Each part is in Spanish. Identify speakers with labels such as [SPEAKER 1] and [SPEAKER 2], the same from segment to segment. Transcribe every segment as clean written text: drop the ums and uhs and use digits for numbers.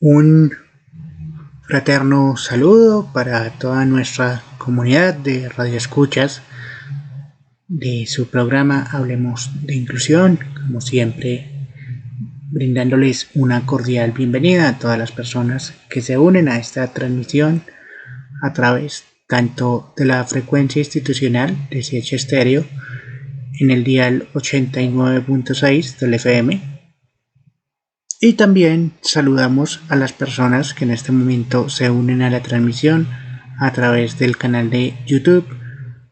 [SPEAKER 1] Un fraterno saludo para toda nuestra comunidad de radioescuchas de su programa Hablemos de Inclusión, como siempre brindándoles una cordial bienvenida a todas las personas que se unen a esta transmisión a través tanto de la frecuencia institucional de CH Stereo en el dial 89.6 del FM. Y también saludamos a las personas que en este momento se unen a la transmisión a través del canal de YouTube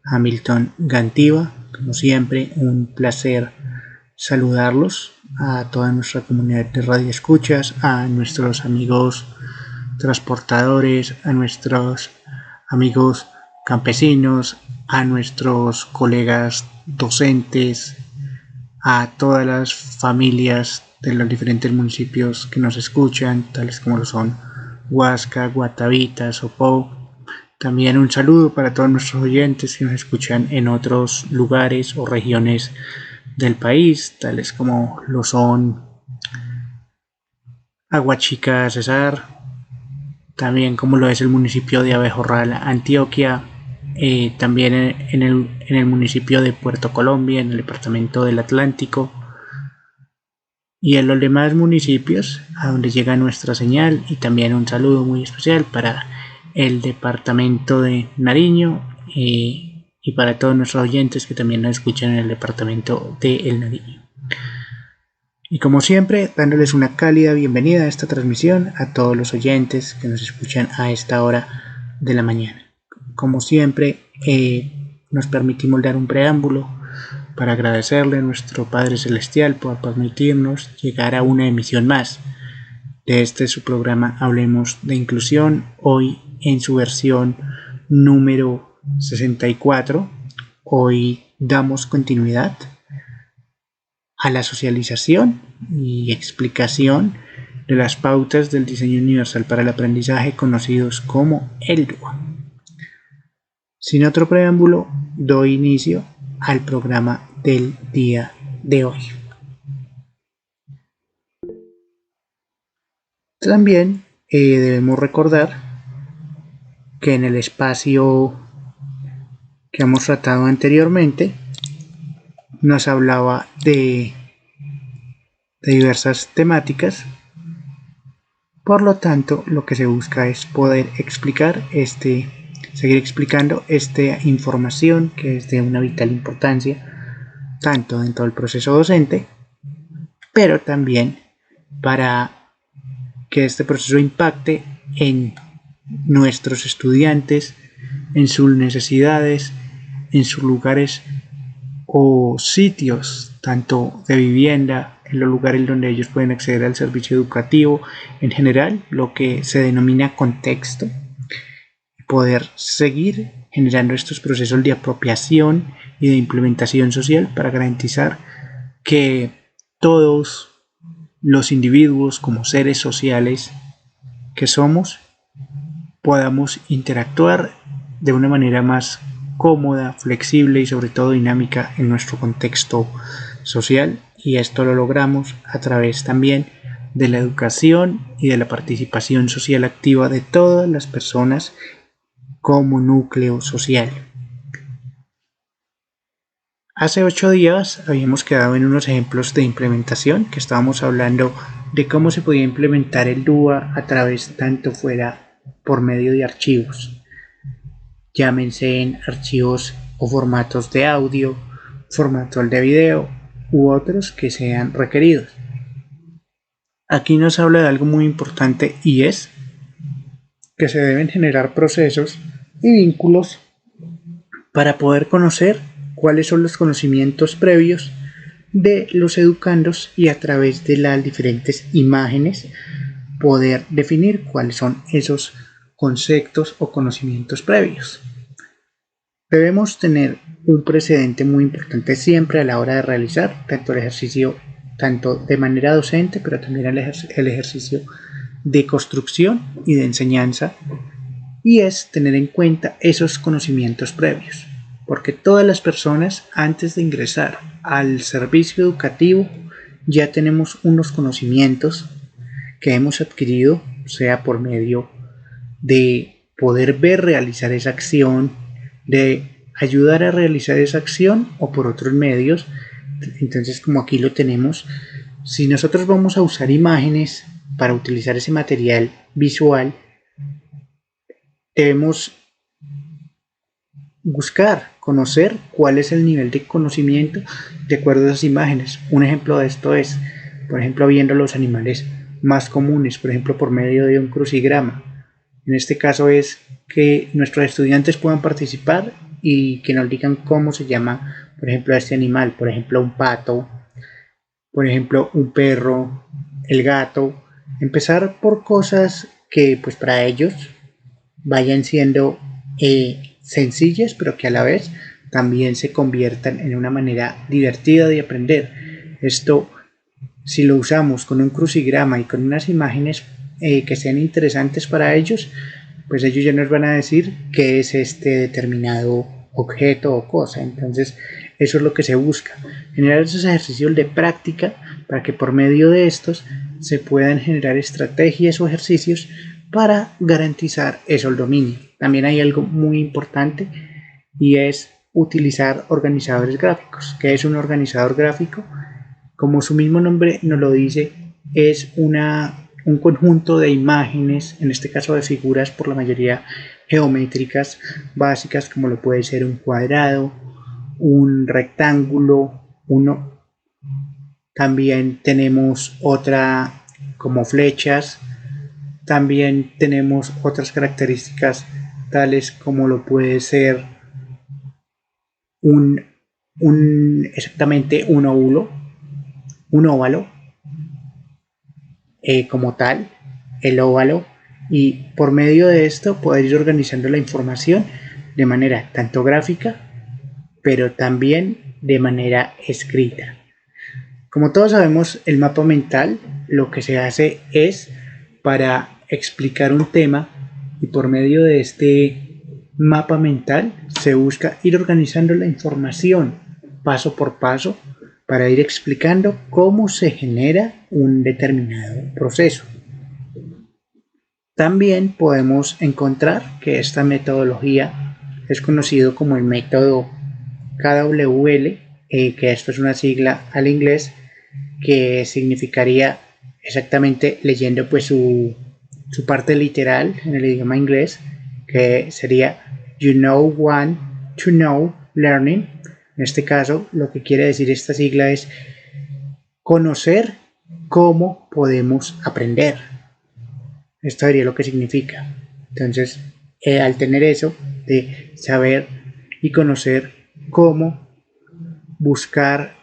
[SPEAKER 1] Hamilton Gantiva. Como siempre, un placer saludarlos a toda nuestra comunidad de radioescuchas, a nuestros amigos transportadores, a nuestros amigos campesinos, a nuestros colegas docentes, a todas las familias de los diferentes municipios que nos escuchan, tales como lo son Huasca, Guatavita, Sopó. También un saludo para todos nuestros oyentes que nos escuchan en otros lugares o regiones del país, tales como lo son Aguachica, Cesar, también como lo es el municipio de Abejorral, Antioquia, también en el municipio de Puerto Colombia, en el departamento del Atlántico, y en los demás municipios a donde llega nuestra señal. Y también un saludo muy especial para el departamento de Nariño y para todos nuestros oyentes que también nos escuchan en el departamento de El Nariño. Y como siempre, dándoles una cálida bienvenida a esta transmisión a todos los oyentes que nos escuchan a esta hora de la mañana. Como siempre, nos permitimos dar un preámbulo para agradecerle a nuestro Padre Celestial por permitirnos llegar a una emisión más de su programa Hablemos de Inclusión, hoy en su versión número 64. Hoy damos continuidad a la socialización y explicación de las pautas del diseño universal para el aprendizaje, conocidos como el DUA. Sin otro preámbulo, doy inicio al programa del día de hoy. También debemos recordar que en el espacio que hemos tratado anteriormente nos hablaba de diversas temáticas. Por lo tanto, lo que se busca es poder seguir explicando esta información que es de una vital importancia, tanto dentro del proceso docente, pero también para que este proceso impacte en nuestros estudiantes, en sus necesidades, en sus lugares o sitios, tanto de vivienda, en los lugares donde ellos pueden acceder al servicio educativo, en general, lo que se denomina contexto, y poder seguir generando estos procesos de apropiación y de implementación social para garantizar que todos los individuos, como seres sociales que somos, podamos interactuar de una manera más cómoda, flexible y sobre todo dinámica en nuestro contexto social, y esto lo logramos a través también de la educación y de la participación social activa de todas las personas como núcleo social. Hace 8 días habíamos quedado en unos ejemplos de implementación, que estábamos hablando de cómo se podía implementar el DUA a través tanto fuera por medio de archivos, llámense en archivos o formatos de audio, formatos de video u otros que sean requeridos. Aquí nos habla de algo muy importante, y es que se deben generar procesos y vínculos para poder conocer cuáles son los conocimientos previos de los educandos, y a través de las diferentes imágenes poder definir cuáles son esos conceptos o conocimientos previos. Debemos tener un precedente muy importante siempre a la hora de realizar tanto el ejercicio, tanto de manera docente, pero también el ejercicio de construcción y de enseñanza, y es tener en cuenta esos conocimientos previos, porque todas las personas, antes de ingresar al servicio educativo, ya tenemos unos conocimientos que hemos adquirido sea por medio de poder ver realizar esa acción, de ayudar a realizar esa acción o por otros medios. Entonces, como aquí lo tenemos, si nosotros vamos a usar imágenes para utilizar ese material visual, debemos buscar, conocer cuál es el nivel de conocimiento de acuerdo a esas imágenes. Un ejemplo de esto es, por ejemplo, viendo los animales más comunes, por ejemplo, por medio de un crucigrama. En este caso es que nuestros estudiantes puedan participar y que nos digan cómo se llama, por ejemplo, este animal, por ejemplo, un pato, por ejemplo, un perro, el gato. Empezar por cosas que pues para ellos vayan siendo sencillas, pero que a la vez también se conviertan en una manera divertida de aprender. Esto, si lo usamos con un crucigrama y con unas imágenes que sean interesantes para ellos, pues ellos ya nos van a decir qué es este determinado objeto o cosa. Entonces, eso es lo que se busca, generar esos ejercicios de práctica para que por medio de estos se puedan generar estrategias o ejercicios para garantizar eso, el dominio. También hay algo muy importante y es utilizar organizadores gráficos. ¿Qué es un organizador gráfico? Como su mismo nombre nos lo dice, es un conjunto de imágenes, en este caso de figuras por la mayoría geométricas básicas, como lo puede ser un cuadrado, un rectángulo, uno. También tenemos otra como flechas. También tenemos otras características tales como lo puede ser exactamente un óvalo como tal, el óvalo, y por medio de esto poder ir organizando la información de manera tanto gráfica, pero también de manera escrita. Como todos sabemos, el mapa mental lo que se hace es para explicar un tema y por medio de este mapa mental se busca ir organizando la información paso por paso para ir explicando cómo se genera un determinado proceso. También podemos encontrar que esta metodología es conocido como el método KWL, que esto es una sigla al inglés que significaría exactamente leyendo pues su parte literal en el idioma inglés, que sería you know, want to know, learning. En este caso, lo que quiere decir esta sigla es conocer cómo podemos aprender. Esto sería lo que significa. Entonces, al tener eso de saber y conocer cómo buscar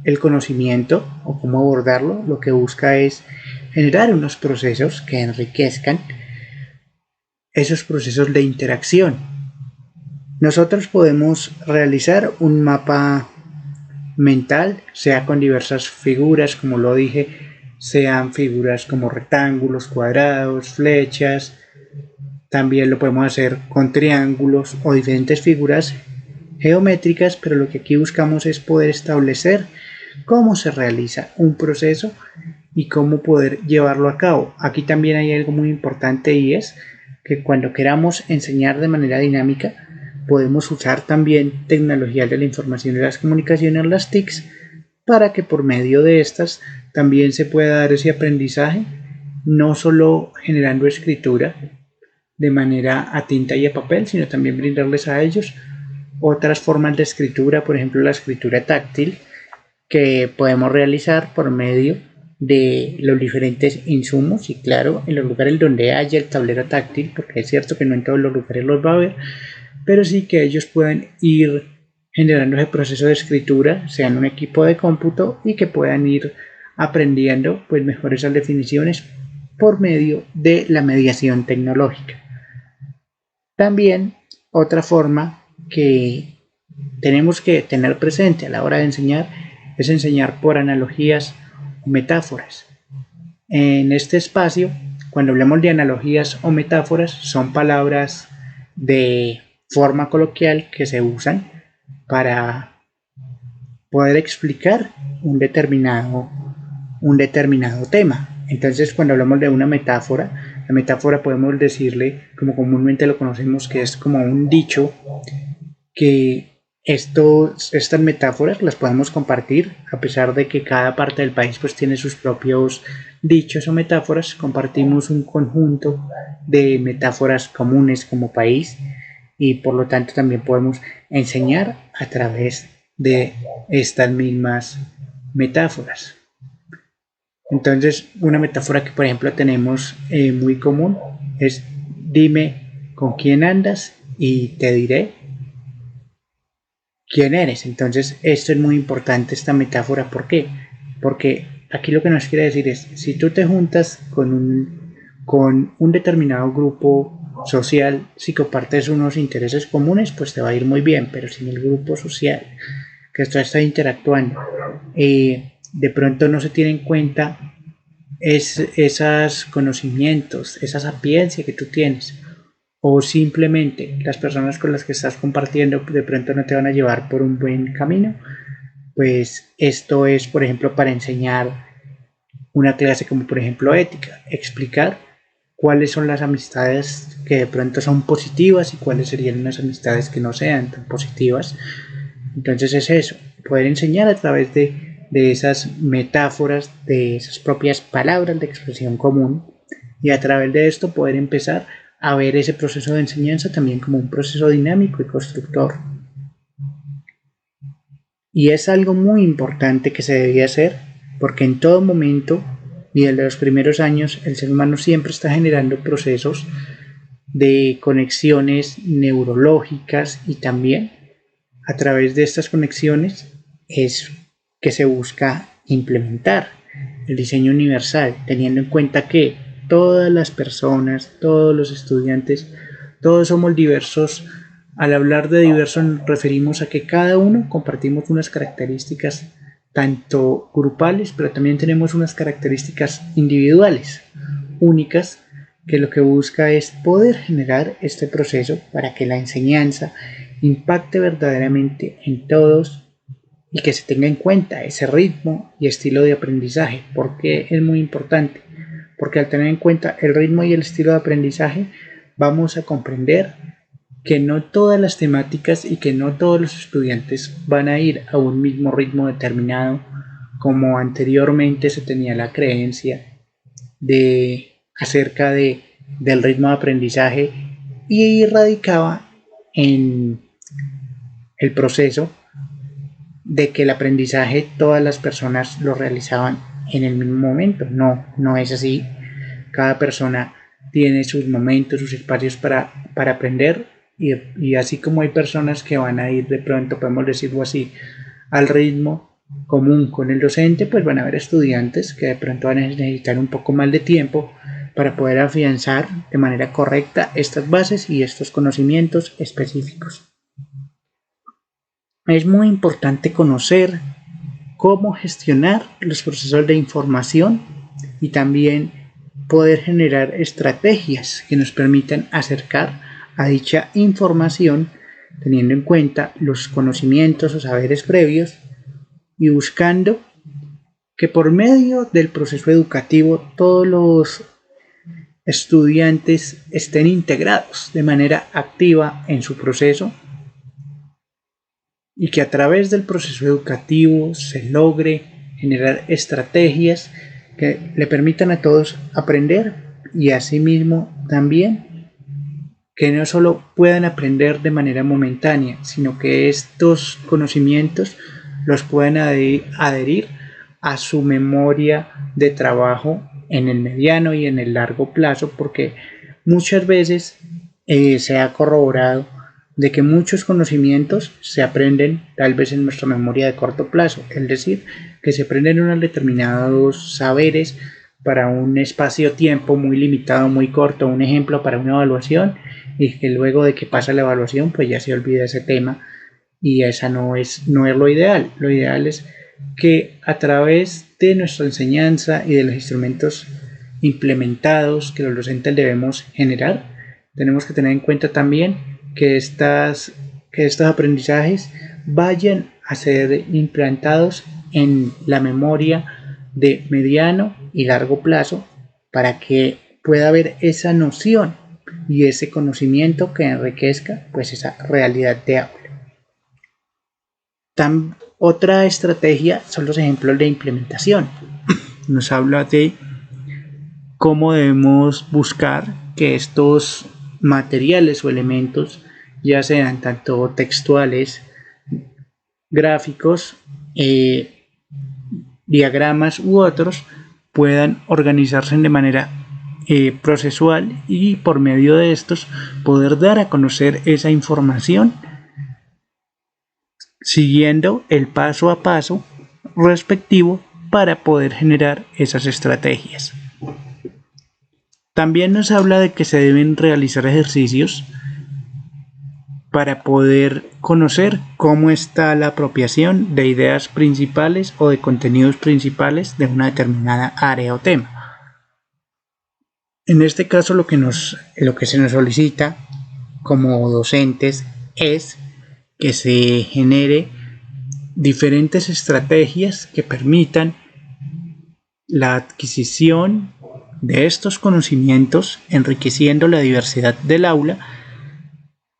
[SPEAKER 1] el conocimiento o cómo abordarlo, lo que busca es generar unos procesos que enriquezcan esos procesos de interacción. Nosotros podemos realizar un mapa mental, sea con diversas figuras, como lo dije, sean figuras como rectángulos, cuadrados, flechas. También lo podemos hacer con triángulos o diferentes figuras geométricas, pero lo que aquí buscamos es poder establecer cómo se realiza un proceso y cómo poder llevarlo a cabo. Aquí también hay algo muy importante y es que cuando queramos enseñar de manera dinámica podemos usar también tecnologías de la información y las comunicaciones, las TICs, para que por medio de estas también se pueda dar ese aprendizaje, no solo generando escritura de manera a tinta y a papel, sino también brindarles a ellos otras formas de escritura, por ejemplo la escritura táctil, que podemos realizar por medio de los diferentes insumos y claro, en los lugares donde haya el tablero táctil, porque es cierto que no en todos los lugares los va a haber, pero sí que ellos puedan ir generando ese proceso de escritura, sean un equipo de cómputo y que puedan ir aprendiendo pues mejor esas definiciones por medio de la mediación tecnológica. También otra forma que tenemos que tener presente a la hora de enseñar es enseñar por analogías o metáforas. En este espacio, cuando hablamos de analogías o metáforas, son palabras de forma coloquial que se usan para poder explicar un determinado tema. Entonces, cuando hablamos de una metáfora, La metáfora podemos decirle, como comúnmente lo conocemos, que es como un dicho, que estas metáforas las podemos compartir, a pesar de que cada parte del país pues tiene sus propios dichos o metáforas. Compartimos un conjunto de metáforas comunes como país, y por lo tanto también podemos enseñar a través de estas mismas metáforas. Entonces, una metáfora que por ejemplo tenemos muy común es: dime con quién andas y te diré quién eres. Entonces, esto es muy importante, esta metáfora. ¿Por qué? Porque aquí lo que nos quiere decir es: si tú te juntas con un determinado grupo social, si compartes unos intereses comunes, pues te va a ir muy bien. Pero si en el grupo social que está interactuando de pronto no se tiene en cuenta esos conocimientos, esa sapiencia que tú tienes, o simplemente las personas con las que estás compartiendo de pronto no te van a llevar por un buen camino, pues esto es, por ejemplo, para enseñar una clase como por ejemplo ética, explicar cuáles son las amistades que de pronto son positivas y cuáles serían unas amistades que no sean tan positivas. Entonces es eso, poder enseñar a través de esas metáforas, de esas propias palabras de expresión común, y a través de esto poder empezar a ver ese proceso de enseñanza también como un proceso dinámico y constructor. Y es algo muy importante que se debía hacer, porque en todo momento y desde los primeros años el ser humano siempre está generando procesos de conexiones neurológicas, y también a través de estas conexiones es que se busca implementar el diseño universal, teniendo en cuenta que todas las personas, todos los estudiantes, todos somos diversos. Al hablar de diversos nos referimos a que cada uno compartimos unas características tanto grupales, pero también tenemos unas características individuales, únicas, que lo que busca es poder generar este proceso para que la enseñanza impacte verdaderamente en todos y que se tenga en cuenta ese ritmo y estilo de aprendizaje. ¿Por qué es muy importante? Porque al tener en cuenta el ritmo y el estilo de aprendizaje, vamos a comprender que no todas las temáticas y que no todos los estudiantes van a ir a un mismo ritmo determinado, como anteriormente se tenía la creencia acerca del ritmo de aprendizaje, y radicaba en el proceso de que el aprendizaje todas las personas lo realizaban en el mismo momento. No es así. Cada persona tiene sus momentos, sus espacios para aprender, y así como hay personas que van a ir de pronto, podemos decirlo así, al ritmo común con el docente, pues van a haber estudiantes que de pronto van a necesitar un poco más de tiempo para poder afianzar de manera correcta estas bases y estos conocimientos específicos. Es muy importante conocer cómo gestionar los procesos de información y también poder generar estrategias que nos permitan acercar a dicha información teniendo en cuenta los conocimientos o saberes previos, y buscando que por medio del proceso educativo todos los estudiantes estén integrados de manera activa en su proceso, y que a través del proceso educativo se logre generar estrategias que le permitan a todos aprender, y asimismo también que no solo puedan aprender de manera momentánea, sino que estos conocimientos los puedan adherir a su memoria de trabajo en el mediano y en el largo plazo, porque muchas veces se ha corroborado de que muchos conocimientos se aprenden tal vez en nuestra memoria de corto plazo, es decir, que se aprenden unos determinados saberes para un espacio-tiempo muy limitado, muy corto, un ejemplo para una evaluación, y que luego de que pasa la evaluación pues ya se olvida ese tema, y esa no es lo ideal. Lo ideal es que a través de nuestra enseñanza y de los instrumentos implementados que los docentes debemos generar, tenemos que tener en cuenta también que estos aprendizajes vayan a ser implantados en la memoria de mediano y largo plazo, para que pueda haber esa noción y ese conocimiento que enriquezca pues esa realidad de aula. Otra estrategia son los ejemplos de implementación. Nos habla de cómo debemos buscar que estos materiales o elementos, ya sean tanto textuales, gráficos, diagramas u otros, puedan organizarse de manera procesual y por medio de estos poder dar a conocer esa información siguiendo el paso a paso respectivo para poder generar esas estrategias. También nos habla de que se deben realizar ejercicios para poder conocer cómo está la apropiación de ideas principales o de contenidos principales de una determinada área o tema. En este caso lo que se nos solicita como docentes es que se genere diferentes estrategias que permitan la adquisición de estos conocimientos, enriqueciendo la diversidad del aula,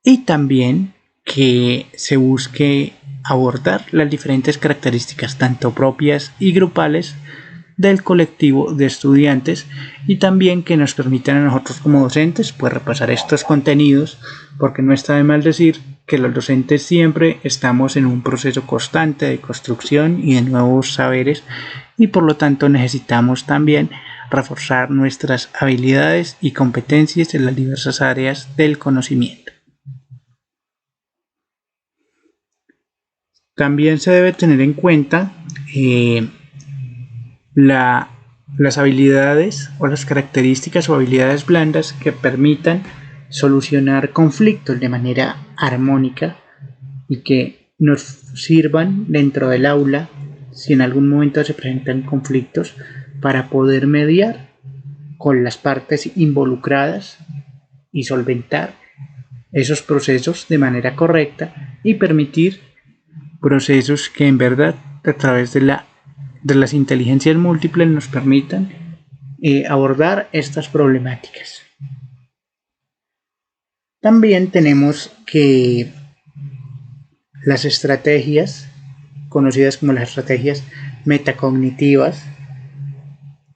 [SPEAKER 1] y también que se busque abordar las diferentes características tanto propias y grupales del colectivo de estudiantes, y también que nos permitan a nosotros como docentes pues repasar estos contenidos, porque no está de mal decir que los docentes siempre estamos en un proceso constante de construcción y de nuevos saberes, y por lo tanto necesitamos también reforzar nuestras habilidades y competencias en las diversas áreas del conocimiento. También se debe tener en cuenta las habilidades o las características o habilidades blandas que permitan solucionar conflictos de manera armónica y que nos sirvan dentro del aula si en algún momento se presentan conflictos, para poder mediar con las partes involucradas y solventar esos procesos de manera correcta y permitir procesos que en verdad a través de las inteligencias múltiples nos permitan abordar estas problemáticas. También tenemos que las estrategias conocidas como las estrategias metacognitivas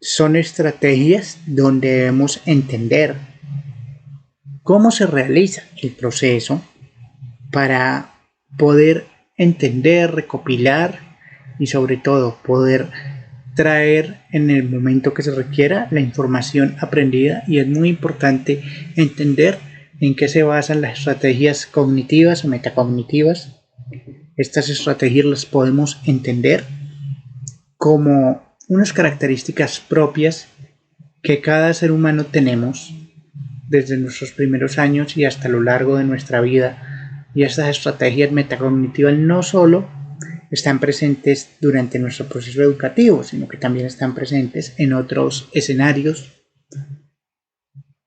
[SPEAKER 1] son estrategias donde debemos entender cómo se realiza el proceso para poder entender, recopilar y sobre todo poder traer en el momento que se requiera la información aprendida. Y es muy importante entender en qué se basan las estrategias cognitivas o metacognitivas. Estas estrategias las podemos entender como unas características propias que cada ser humano tenemos desde nuestros primeros años y hasta lo largo de nuestra vida. Y estas estrategias metacognitivas no solo están presentes durante nuestro proceso educativo, sino que también están presentes en otros escenarios.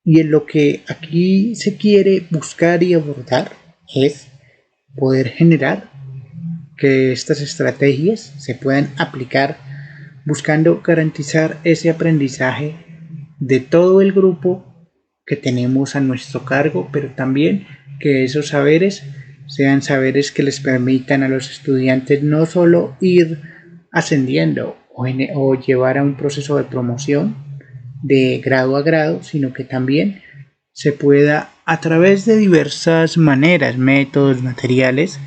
[SPEAKER 1] Y en lo que aquí se quiere buscar y abordar es poder generar que estas estrategias se puedan aplicar buscando garantizar ese aprendizaje de todo el grupo que tenemos a nuestro cargo, pero también que esos saberes sean saberes que les permitan a los estudiantes no solo ir ascendiendo o llevar a un proceso de promoción de grado a grado, sino que también se pueda, a través de diversas maneras, métodos, materiales,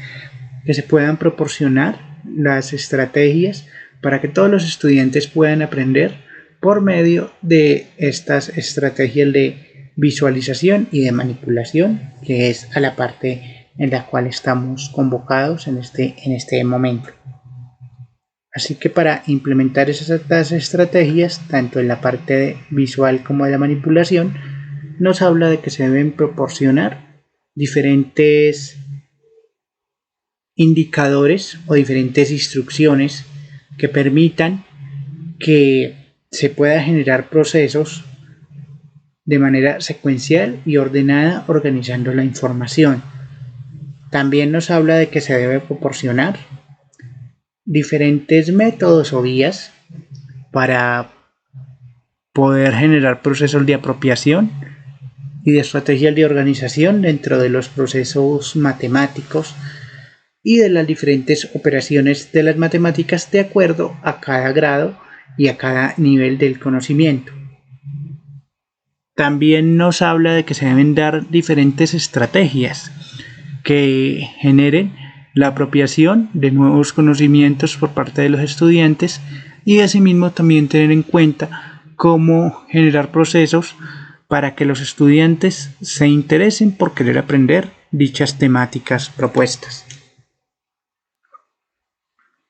[SPEAKER 1] que se puedan proporcionar las estrategias para que todos los estudiantes puedan aprender por medio de estas estrategias de visualización y de manipulación, que es a la parte en la cual estamos convocados en este momento. Así que para implementar esas estrategias, tanto en la parte visual como de la manipulación, nos habla de que se deben proporcionar diferentes indicadores o diferentes instrucciones que permitan que se pueda generar procesos de manera secuencial y ordenada, organizando la información. También nos habla de que se debe proporcionar diferentes métodos o vías para poder generar procesos de apropiación y de estrategias de organización dentro de los procesos matemáticos y de las diferentes operaciones de las matemáticas de acuerdo a cada grado y a cada nivel del conocimiento. También nos habla de que se deben dar diferentes estrategias que generen la apropiación de nuevos conocimientos por parte de los estudiantes y asimismo también tener en cuenta cómo generar procesos para que los estudiantes se interesen por querer aprender dichas temáticas propuestas.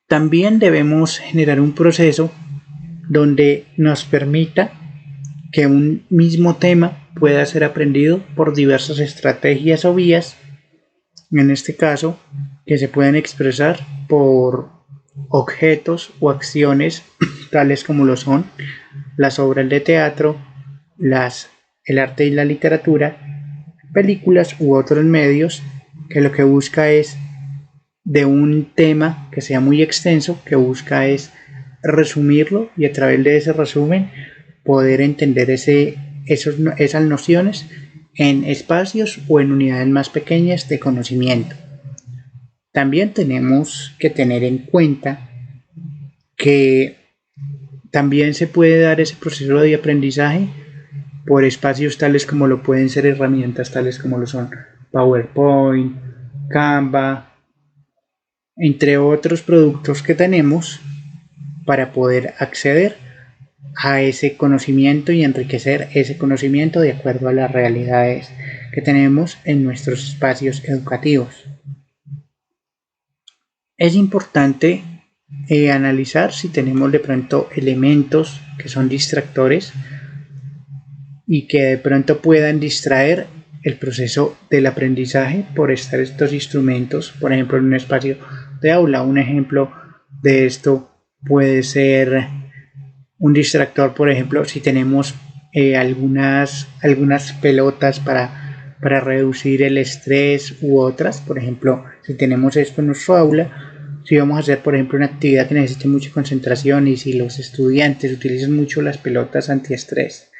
[SPEAKER 1] También debemos generar un proceso donde nos permita que un mismo tema pueda ser aprendido por diversas estrategias o vías, en este caso, que se pueden expresar por objetos o acciones tales como lo son las obras de teatro, el arte y la literatura, películas u otros medios, que lo que busca es de un tema que sea muy extenso, que busca es resumirlo y a través de ese resumen poder entender esas nociones en espacios o en unidades más pequeñas de conocimiento. También tenemos que tener en cuenta que también se puede dar ese proceso de aprendizaje por espacios tales como lo pueden ser herramientas tales como lo son PowerPoint, Canva, entre otros productos que tenemos para poder acceder a ese conocimiento y enriquecer ese conocimiento de acuerdo a las realidades que tenemos en nuestros espacios educativos. Es importante analizar si tenemos de pronto elementos que son distractores y que de pronto puedan distraer el proceso del aprendizaje por estar estos instrumentos, por ejemplo, en un espacio de aula. Un ejemplo de esto puede ser un distractor, por ejemplo, si tenemos algunas pelotas para reducir el estrés u otras. Por ejemplo, si tenemos esto en nuestro aula, si vamos a hacer, por ejemplo, una actividad que necesite mucha concentración y si los estudiantes utilizan mucho las pelotas antiestrés,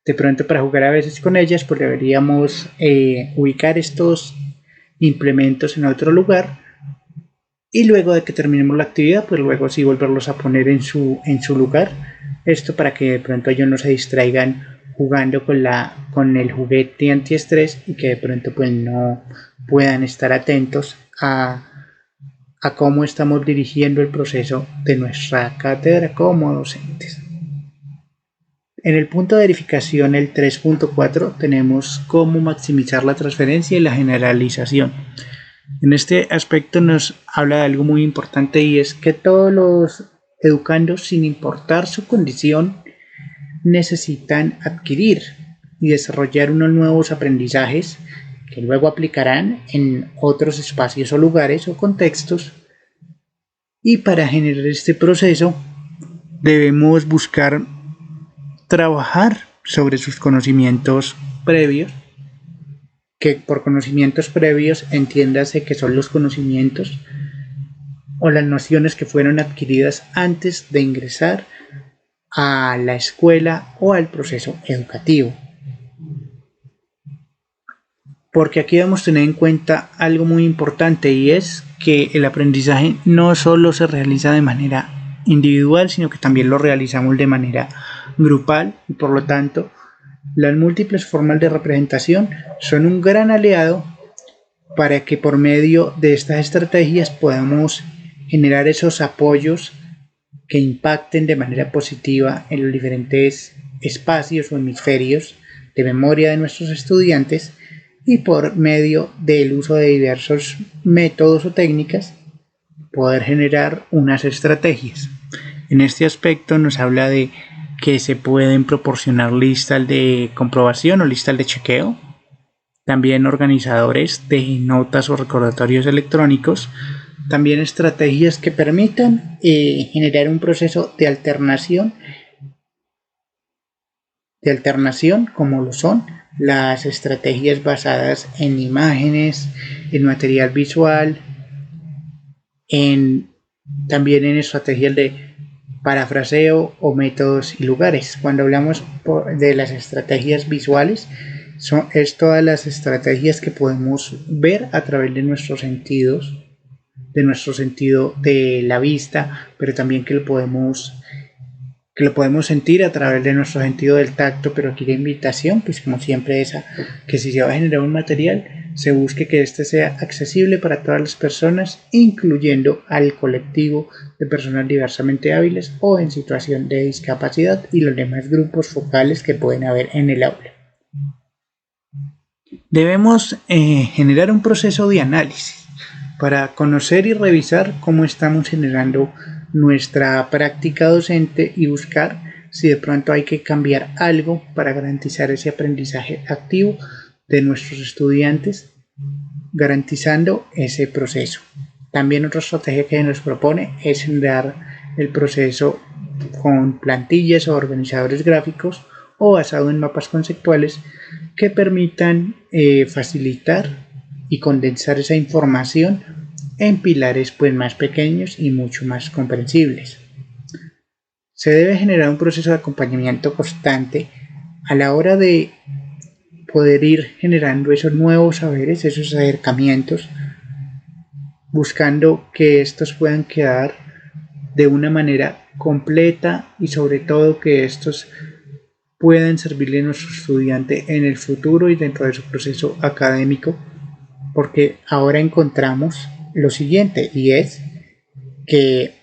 [SPEAKER 1] de pronto para jugar a veces con ellas, pues deberíamos ubicar estos implementos en otro lugar y luego de que terminemos la actividad, pues luego sí volverlos a poner en su lugar. Esto para que de pronto ellos no se distraigan jugando con el juguete antiestrés y que de pronto pues no puedan estar atentos a cómo estamos dirigiendo el proceso de nuestra cátedra como docentes. En el punto de verificación, el 3.4, tenemos cómo maximizar la transferencia y la generalización. En este aspecto nos habla de algo muy importante y es que todos los educandos, sin importar su condición, necesitan adquirir y desarrollar unos nuevos aprendizajes que luego aplicarán en otros espacios o lugares o contextos. Y para generar este proceso debemos buscar trabajar sobre sus conocimientos previos, que por conocimientos previos entiéndase que son los conocimientos o las nociones que fueron adquiridas antes de ingresar a la escuela o al proceso educativo. Porque aquí debemos tener en cuenta algo muy importante y es que el aprendizaje no solo se realiza de manera individual, sino que también lo realizamos de manera grupal y por lo tanto las múltiples formas de representación son un gran aliado para que por medio de estas estrategias podamos generar esos apoyos que impacten de manera positiva en los diferentes espacios o hemisferios de memoria de nuestros estudiantes y por medio del uso de diversos métodos o técnicas poder generar unas estrategias. En este aspecto nos habla de que se pueden proporcionar listas de comprobación o listas de chequeo, también organizadores de notas o recordatorios electrónicos, también estrategias que permitan generar un proceso de alternación como lo son las estrategias basadas en imágenes, en material visual, también en estrategias de parafraseo o métodos y lugares. Cuando hablamos de las estrategias visuales, es todas las estrategias que podemos ver a través de nuestros sentidos, de nuestro sentido de la vista, pero también que lo podemos sentir a través de nuestro sentido del tacto. Pero aquí la invitación, pues como siempre, es que si se va a generar un material, se busque que este sea accesible para todas las personas, incluyendo al colectivo de personas diversamente hábiles o en situación de discapacidad y los demás grupos focales que pueden haber en el aula. Debemos generar un proceso de análisis para conocer y revisar cómo estamos generando nuestra práctica docente y buscar si de pronto hay que cambiar algo para garantizar ese aprendizaje activo de nuestros estudiantes, garantizando ese proceso. También otra estrategia que nos propone es generar el proceso con plantillas o organizadores gráficos o basado en mapas conceptuales que permitan facilitar y condensar esa información en pilares pues más pequeños y mucho más comprensibles. Se debe generar un proceso de acompañamiento constante a la hora de poder ir generando esos nuevos saberes, esos acercamientos, buscando que estos puedan quedar de una manera completa y sobre todo que estos puedan servirle a nuestro estudiante en el futuro y dentro de su proceso académico, porque ahora encontramos lo siguiente, y es que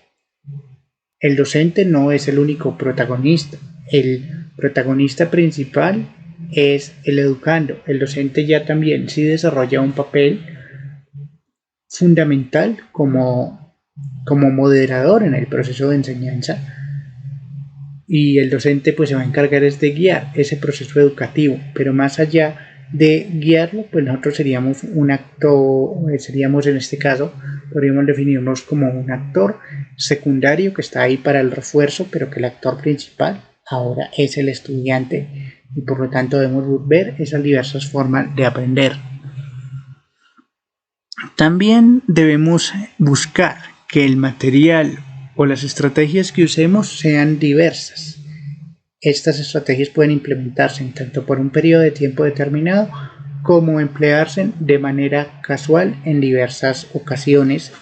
[SPEAKER 1] el docente no es el único protagonista. El protagonista principal es el educando. El docente ya también sí desarrolla un papel fundamental como moderador en el proceso de enseñanza, y el docente pues se va a encargar es de guiar ese proceso educativo, pero más allá de guiarlo, pues nosotros seríamos un actor, seríamos en este caso, podríamos definirnos como un actor secundario que está ahí para el refuerzo, pero que el actor principal ahora es el estudiante, y por lo tanto debemos ver esas diversas formas de aprender. También debemos buscar que el material o las estrategias que usemos sean diversas. Estas estrategias pueden implementarse tanto por un periodo de tiempo determinado como emplearse de manera casual en diversas ocasiones,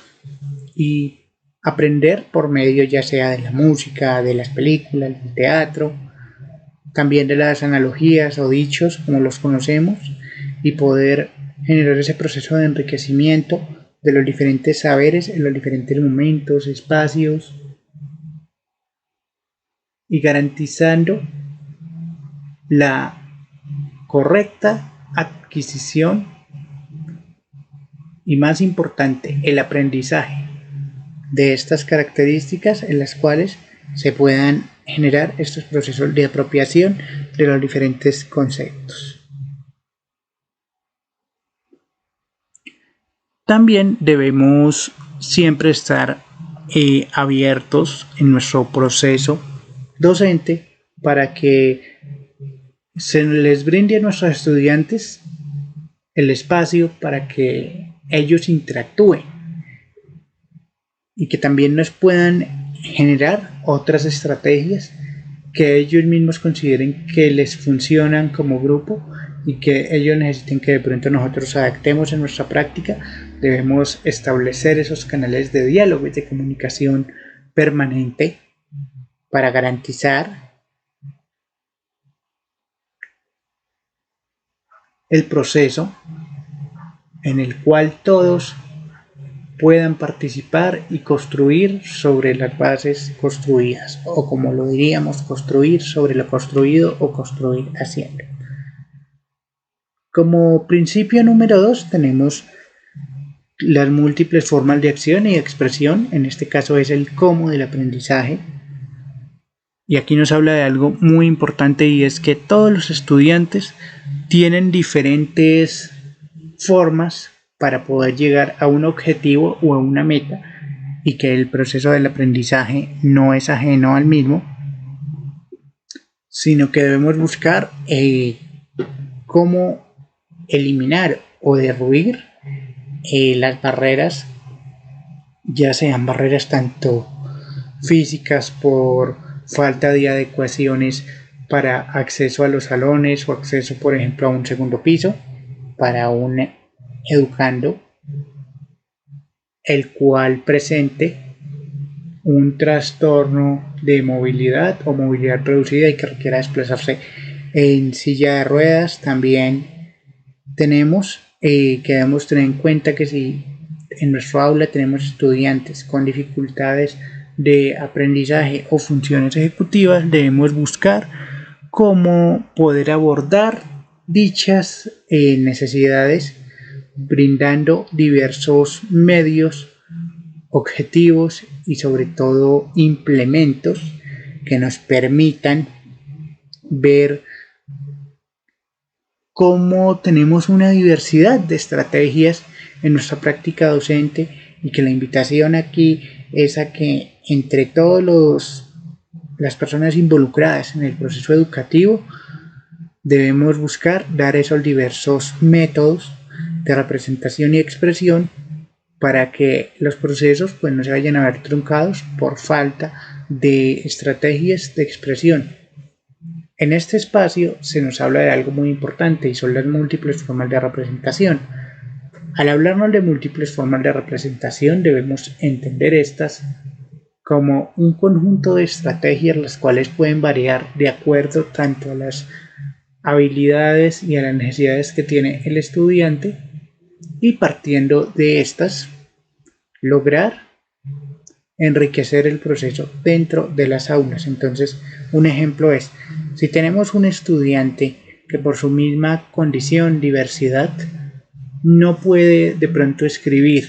[SPEAKER 1] y aprender por medio ya sea de la música, de las películas, del teatro, también de las analogías o dichos como los conocemos, y poder generar ese proceso de enriquecimiento de los diferentes saberes en los diferentes momentos, espacios, y garantizando la correcta adquisición y, más importante, el aprendizaje de estas características en las cuales se puedan generar estos procesos de apropiación de los diferentes conceptos. También debemos siempre estar abiertos en nuestro proceso docente para que se les brinde a nuestros estudiantes el espacio para que ellos interactúen y que también nos puedan generar otras estrategias que ellos mismos consideren que les funcionan como grupo y que ellos necesiten que de pronto nosotros adaptemos en nuestra práctica. Debemos establecer esos canales de diálogo y de comunicación permanente para garantizar el proceso en el cual todos puedan participar y construir sobre las bases construidas, o como lo diríamos, construir sobre lo construido o construir haciendo. Como principio número 2 tenemos las múltiples formas de acción y expresión. En este caso es el cómo del aprendizaje, y aquí nos habla de algo muy importante, y es que todos los estudiantes tienen diferentes formas para poder llegar a un objetivo o a una meta, y que el proceso del aprendizaje no es ajeno al mismo, sino que debemos buscar cómo eliminar o derruir las barreras, ya sean barreras tanto físicas por falta de adecuaciones para acceso a los salones o acceso, por ejemplo, a un segundo piso para un educando el cual presente un trastorno de movilidad o movilidad reducida y que requiera desplazarse en silla de ruedas. También tenemos que debemos tener en cuenta que si en nuestro aula tenemos estudiantes con dificultades de aprendizaje o funciones ejecutivas, debemos buscar cómo poder abordar dichas necesidades brindando diversos medios, objetivos y sobre todo implementos que nos permitan ver cómo tenemos una diversidad de estrategias en nuestra práctica docente y que la invitación aquí es a que entre todas las personas involucradas en el proceso educativo debemos buscar dar esos diversos métodos de representación y expresión para que los procesos pues, no se vayan a ver truncados por falta de estrategias de expresión. En este espacio se nos habla de algo muy importante y son las múltiples formas de representación. Al hablarnos de múltiples formas de representación debemos entender estas como un conjunto de estrategias las cuales pueden variar de acuerdo tanto a las habilidades y a las necesidades que tiene el estudiante y partiendo de estas lograr enriquecer el proceso dentro de las aulas. Entonces, un ejemplo es, si tenemos un estudiante que por su misma condición, diversidad, no puede de pronto escribir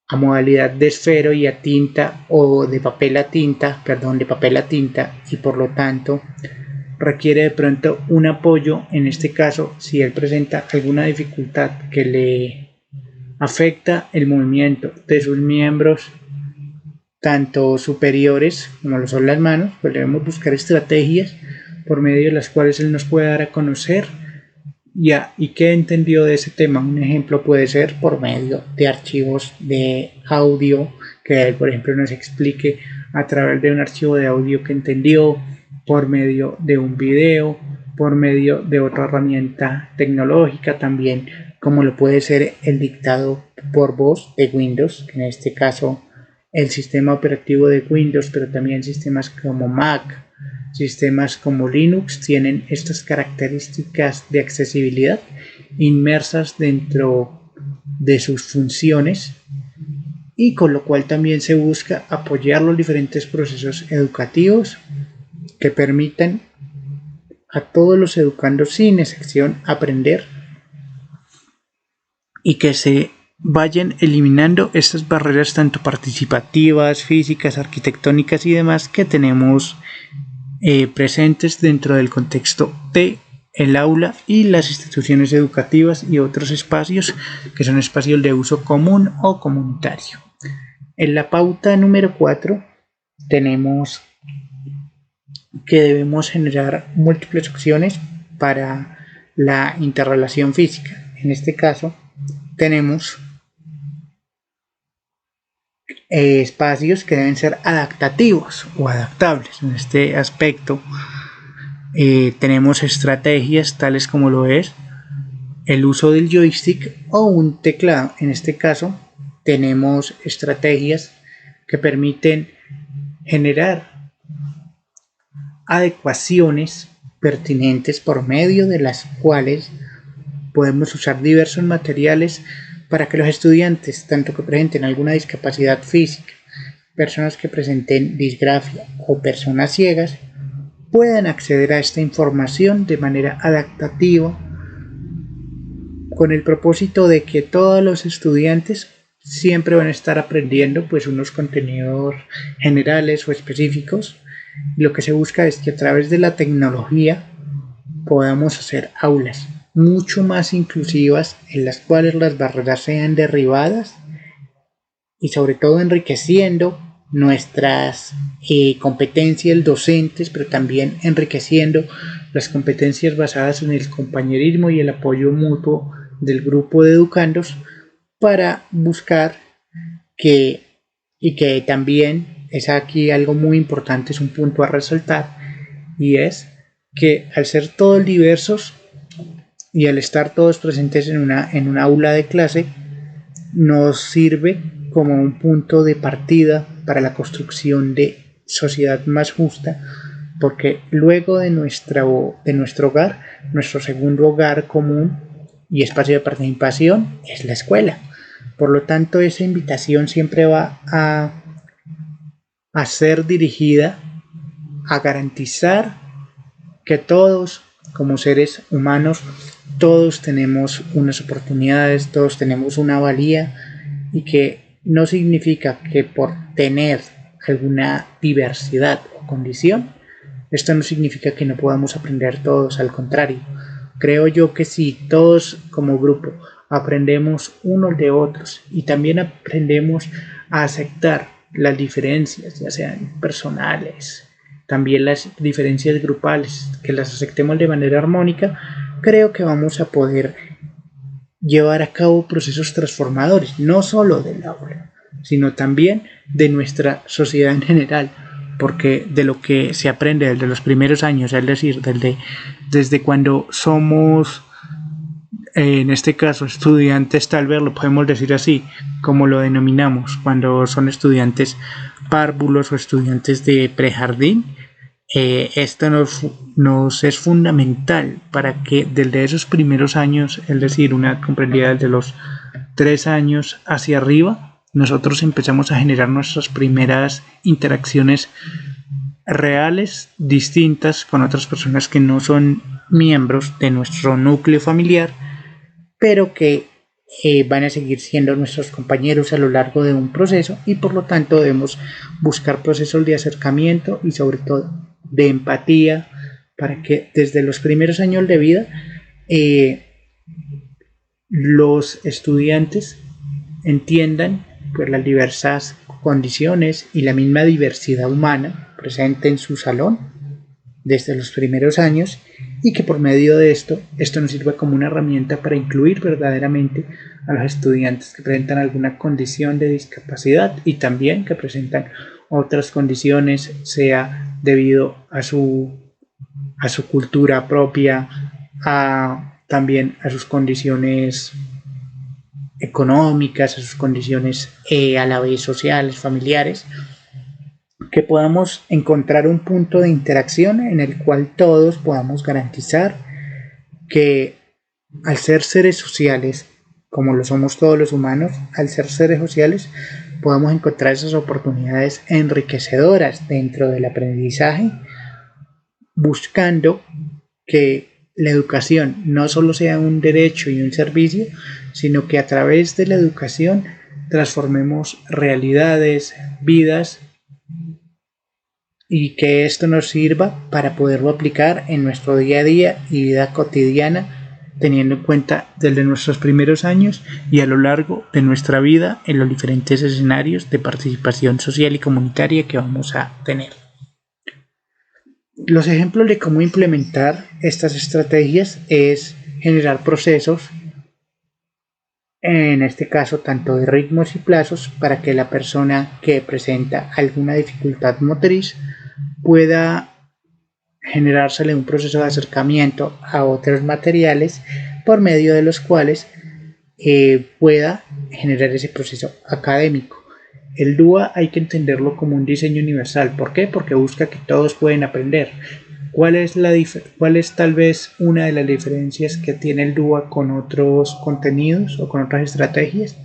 [SPEAKER 1] a modalidad de esfero y a tinta o de papel a tinta, y por lo tanto requiere de pronto un apoyo, en este caso si él presenta alguna dificultad que le afecta el movimiento de sus miembros tanto superiores como lo son las manos, pues debemos buscar estrategias por medio de las cuales él nos puede dar a conocer y qué entendió de ese tema. Un ejemplo puede ser por medio de archivos de audio, que él por ejemplo nos explique a través de un archivo de audio que entendió, por medio de un video, por medio de otra herramienta tecnológica también, como lo puede ser el dictado por voz de Windows, en este caso el sistema operativo de Windows, pero también sistemas como Mac, sistemas como Linux tienen estas características de accesibilidad inmersas dentro de sus funciones y con lo cual también se busca apoyar los diferentes procesos educativos que permitan a todos los educandos sin excepción aprender y que se vayan eliminando estas barreras tanto participativas, físicas, arquitectónicas y demás que tenemos presentes dentro del contexto de el aula y las instituciones educativas y otros espacios que son espacios de uso común o comunitario. En la pauta número 4 tenemos que debemos generar múltiples opciones para la interrelación física. En este caso tenemos espacios que deben ser adaptativos o adaptables. En este aspecto tenemos estrategias tales como lo es el uso del joystick o un teclado. En este caso tenemos estrategias que permiten generar adecuaciones pertinentes por medio de las cuales podemos usar diversos materiales para que los estudiantes, tanto que presenten alguna discapacidad física, personas que presenten disgrafia o personas ciegas, puedan acceder a esta información de manera adaptativa con el propósito de que todos los estudiantes siempre van a estar aprendiendo pues unos contenidos generales o específicos. Lo que se busca es que a través de la tecnología podamos hacer aulas mucho más inclusivas en las cuales las barreras sean derribadas y sobre todo enriqueciendo nuestras competencias docentes, pero también enriqueciendo las competencias basadas en el compañerismo y el apoyo mutuo del grupo de educandos para buscar que y que también es aquí algo muy importante, es un punto a resaltar, y es que al ser todos diversos y al estar todos presentes en una aula de clase, nos sirve como un punto de partida para la construcción de sociedad más justa, porque luego de nuestro hogar, nuestro segundo hogar común y espacio de participación es la escuela. Por lo tanto, esa invitación siempre va a ser dirigida a garantizar que todos, como seres humanos, todos tenemos unas oportunidades, todos tenemos una valía, y que no significa que por tener alguna diversidad o condición, esto no significa que no podamos aprender todos, al contrario. Creo yo que si todos como grupo aprendemos unos de otros y también aprendemos a aceptar las diferencias, ya sean personales, también las diferencias grupales, que las aceptemos de manera armónica, creo que vamos a poder llevar a cabo procesos transformadores, no solo del aula, sino también de nuestra sociedad en general, porque de lo que se aprende desde los primeros años, es decir, desde cuando somos, en este caso, estudiantes, tal vez lo podemos decir así, como lo denominamos, cuando son estudiantes párvulos o estudiantes de prejardín. Esto nos es fundamental para que desde esos primeros años, es decir, una comprendida desde los 3 años hacia arriba, nosotros empezamos a generar nuestras primeras interacciones reales, distintas con otras personas que no son miembros de nuestro núcleo familiar, pero que van a seguir siendo nuestros compañeros a lo largo de un proceso, y por lo tanto debemos buscar procesos de acercamiento y sobre todo de empatía, para que desde los primeros años de vida los estudiantes entiendan pues las diversas condiciones y la misma diversidad humana presente en su salón desde los primeros años, y que por medio de esto nos sirva como una herramienta para incluir verdaderamente a los estudiantes que presentan alguna condición de discapacidad y también que presentan otras condiciones, sea debido a su cultura propia, también a sus condiciones económicas, a sus condiciones a la vez sociales, familiares, que podamos encontrar un punto de interacción en el cual todos podamos garantizar que al ser seres sociales, como lo somos todos los humanos, al ser seres sociales, podamos encontrar esas oportunidades enriquecedoras dentro del aprendizaje, buscando que la educación no solo sea un derecho y un servicio, sino que a través de la educación transformemos realidades, vidas, y que esto nos sirva para poderlo aplicar en nuestro día a día y vida cotidiana, teniendo en cuenta desde nuestros primeros años y a lo largo de nuestra vida en los diferentes escenarios de participación social y comunitaria que vamos a tener. Los ejemplos de cómo implementar estas estrategias es generar procesos, en este caso tanto de ritmos y plazos, para que la persona que presenta alguna dificultad motriz pueda generársele un proceso de acercamiento a otros materiales por medio de los cuales pueda generar ese proceso académico. El DUA hay que entenderlo como un diseño universal. ¿Por qué? Porque busca que todos pueden aprender. ¿Cuál es tal vez una de las diferencias que tiene el DUA con otros contenidos o con otras estrategias?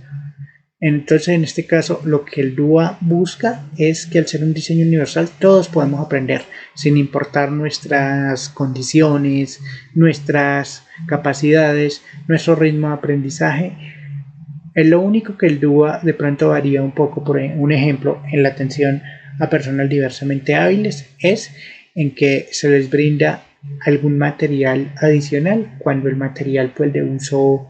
[SPEAKER 1] Entonces, en este caso, lo que el DUA busca es que al ser un diseño universal, todos podemos aprender, sin importar nuestras condiciones, nuestras capacidades, nuestro ritmo de aprendizaje. Es lo único que el DUA de pronto varía un poco. Por un ejemplo, en la atención a personas diversamente hábiles es en que se les brinda algún material adicional cuando el material pues de uso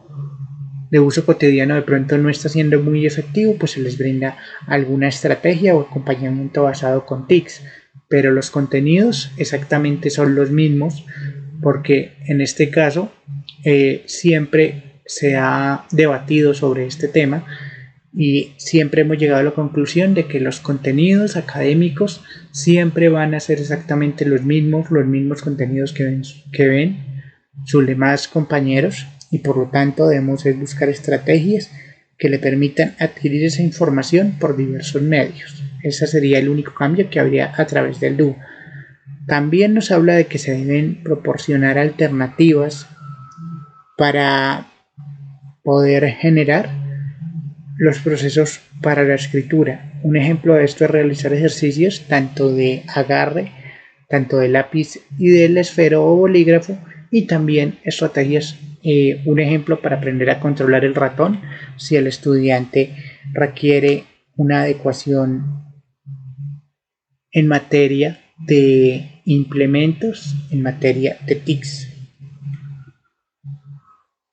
[SPEAKER 1] cotidiano de pronto no está siendo muy efectivo, pues se les brinda alguna estrategia o acompañamiento basado con TICs, pero los contenidos exactamente son los mismos, porque en este caso siempre se ha debatido sobre este tema, y siempre hemos llegado a la conclusión de que los contenidos académicos siempre van a ser exactamente los mismos contenidos que ven sus demás compañeros, y por lo tanto debemos buscar estrategias que le permitan adquirir esa información por diversos medios. Ese sería el único cambio que habría a través del dúo. También nos habla de que se deben proporcionar alternativas para poder generar los procesos para la escritura. Un ejemplo de esto es realizar ejercicios tanto de agarre, tanto de lápiz y del esfero o bolígrafo, y también estrategias, un ejemplo para aprender a controlar el ratón si el estudiante requiere una adecuación en materia de implementos, en materia de TICs.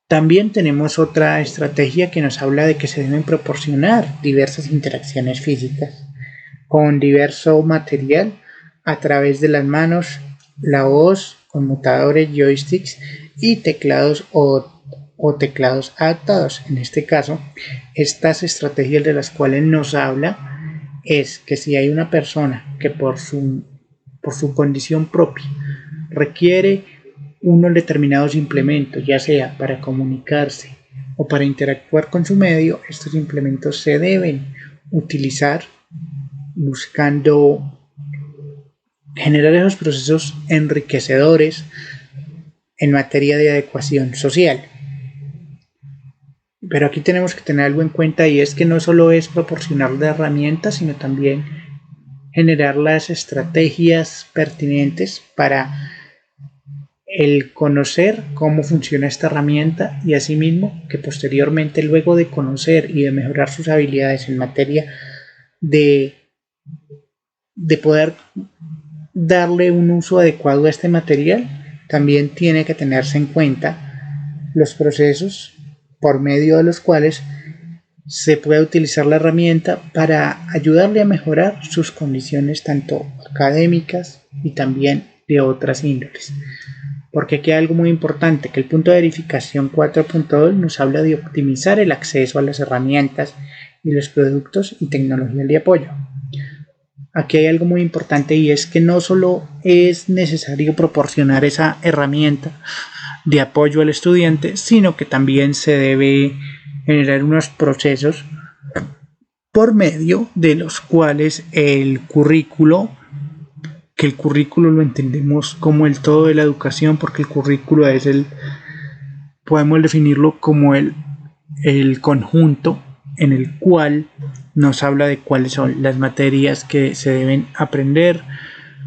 [SPEAKER 1] También tenemos otra estrategia que nos habla de que se deben proporcionar diversas interacciones físicas con diverso material a través de las manos, la voz, conmutadores, joysticks y teclados o teclados adaptados. En este caso, estas estrategias de las cuales nos habla es que si hay una persona que por su condición propia requiere unos determinados implementos, ya sea para comunicarse o para interactuar con su medio, estos implementos se deben utilizar buscando generar esos procesos enriquecedores en materia de adecuación social. Pero aquí tenemos que tener algo en cuenta, y es que no solo es proporcionar la herramienta, sino también generar las estrategias pertinentes para el conocer cómo funciona esta herramienta, y asimismo que posteriormente, luego de conocer y de mejorar sus habilidades en materia de poder darle un uso adecuado a este material, también tiene que tenerse en cuenta los procesos por medio de los cuales se puede utilizar la herramienta para ayudarle a mejorar sus condiciones tanto académicas y también de otras índoles. Porque aquí hay algo muy importante, que el punto de verificación 4.2 nos habla de optimizar el acceso a las herramientas y los productos y tecnologías de apoyo. Aquí hay algo muy importante, y es que no solo es necesario proporcionar esa herramienta de apoyo al estudiante, sino que también se debe generar unos procesos por medio de los cuales el currículo lo entendemos como el todo de la educación, porque el currículo es podemos definirlo como el conjunto en el cual nos habla de cuáles son las materias que se deben aprender,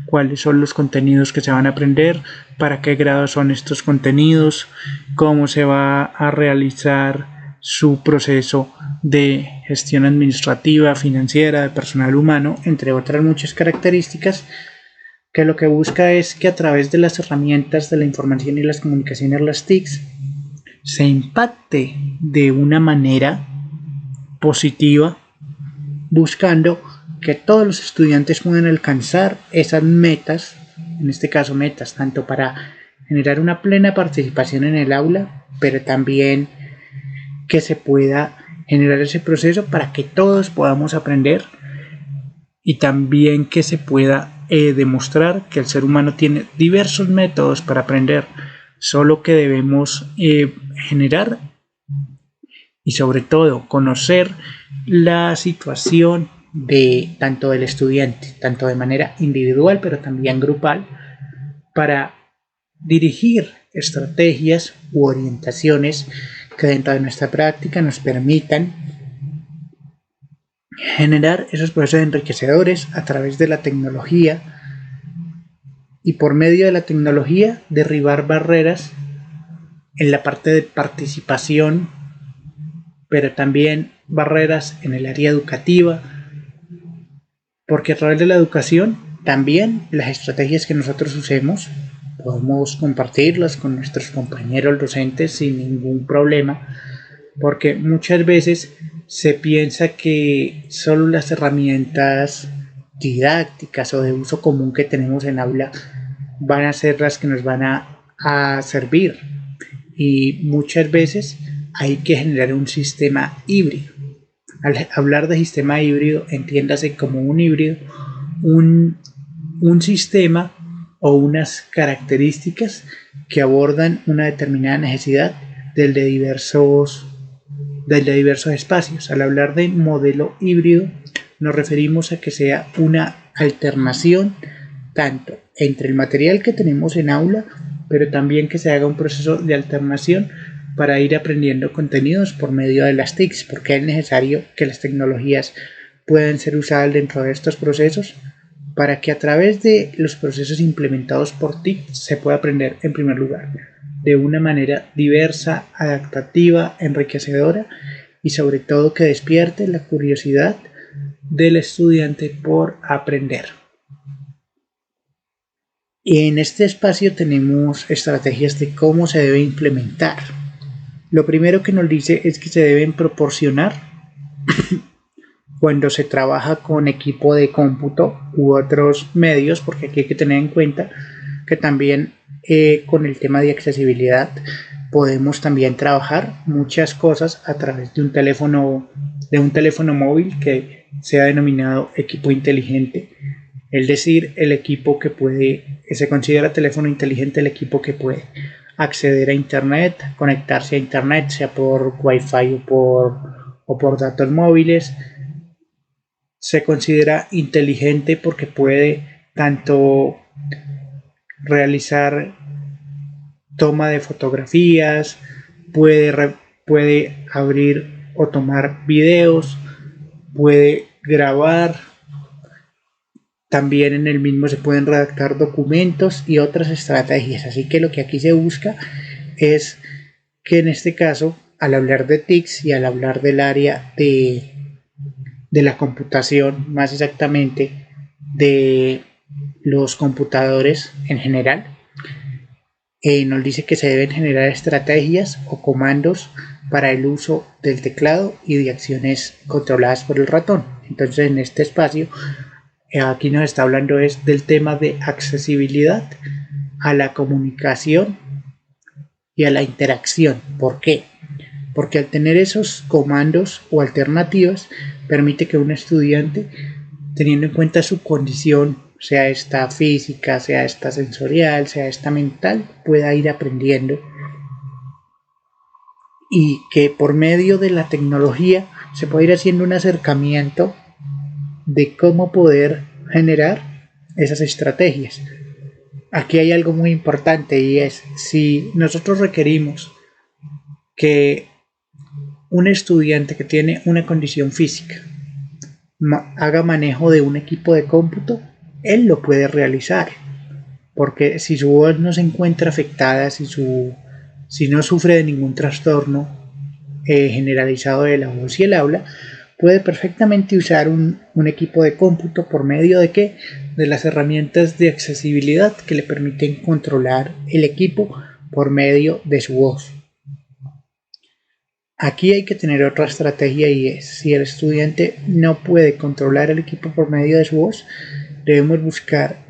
[SPEAKER 1] cuáles son los contenidos que se van a aprender, para qué grado son estos contenidos, cómo se va a realizar su proceso de gestión administrativa, financiera, de personal humano, entre otras muchas características, que lo que busca es que a través de las herramientas de la información y las comunicaciones, las TICs, se impacte de una manera positiva, buscando que todos los estudiantes puedan alcanzar esas metas, en este caso metas tanto para generar una plena participación en el aula, pero también que se pueda generar ese proceso para que todos podamos aprender, y también que se pueda demostrar que el ser humano tiene diversos métodos para aprender, solo que debemos generar y sobre todo conocer la situación de tanto del estudiante, tanto de manera individual pero también grupal, para dirigir estrategias u orientaciones que dentro de nuestra práctica nos permitan generar esos procesos enriquecedores a través de la tecnología, y por medio de la tecnología derribar barreras en la parte de participación, pero también barreras en el área educativa, porque a través de la educación también las estrategias que nosotros usemos podemos compartirlas con nuestros compañeros docentes sin ningún problema, porque muchas veces se piensa que solo las herramientas didácticas o de uso común que tenemos en aula van a ser las que nos van a servir, y muchas veces hay que generar un sistema híbrido. Al hablar de sistema híbrido, entiéndase como un híbrido, un sistema o unas características que abordan una determinada necesidad del de diversos espacios. Al hablar de modelo híbrido, nos referimos a que sea una alternación tanto entre el material que tenemos en aula, pero también que se haga un proceso de alternación para ir aprendiendo contenidos por medio de las TICs, porque es necesario que las tecnologías puedan ser usadas dentro de estos procesos para que a través de los procesos implementados por TIC se pueda aprender en primer lugar de una manera diversa, adaptativa, enriquecedora y sobre todo que despierte la curiosidad del estudiante por aprender. En este espacio tenemos estrategias de cómo se debe implementar. Lo primero que nos dice es que se deben proporcionar cuando se trabaja con equipo de cómputo u otros medios, porque aquí hay que tener en cuenta que también con el tema de accesibilidad podemos también trabajar muchas cosas a través de un teléfono móvil que sea denominado equipo inteligente, es decir, el equipo que se considera teléfono inteligente el equipo que puede acceder a internet, conectarse a internet, sea por wifi o por datos móviles. Se considera inteligente porque puede tanto realizar toma de fotografías, puede abrir o tomar videos, puede grabar, también en el mismo se pueden redactar documentos y otras estrategias. Así que lo que aquí se busca es que en este caso, al hablar de TICs y al hablar del área de la computación, más exactamente de los computadores en general, nos dice que se deben generar estrategias o comandos para el uso del teclado y de acciones controladas por el ratón. Entonces en este espacio aquí nos está hablando es del tema de accesibilidad a la comunicación y a la interacción. ¿Por qué? Porque al tener esos comandos o alternativas permite que un estudiante, teniendo en cuenta su condición, sea esta física, sea esta sensorial, sea esta mental, pueda ir aprendiendo y que por medio de la tecnología se pueda ir haciendo un acercamiento de cómo poder generar esas estrategias. Aquí hay algo muy importante y es si nosotros requerimos que un estudiante que tiene una condición física haga manejo de un equipo de cómputo, él lo puede realizar, porque si su voz no se encuentra afectada, si no sufre de ningún trastorno generalizado de la voz y el habla, puede perfectamente usar un equipo de cómputo por medio de ¿qué? De las herramientas de accesibilidad que le permiten controlar el equipo por medio de su voz. Aquí hay que tener otra estrategia y es, si el estudiante no puede controlar el equipo por medio de su voz, debemos buscar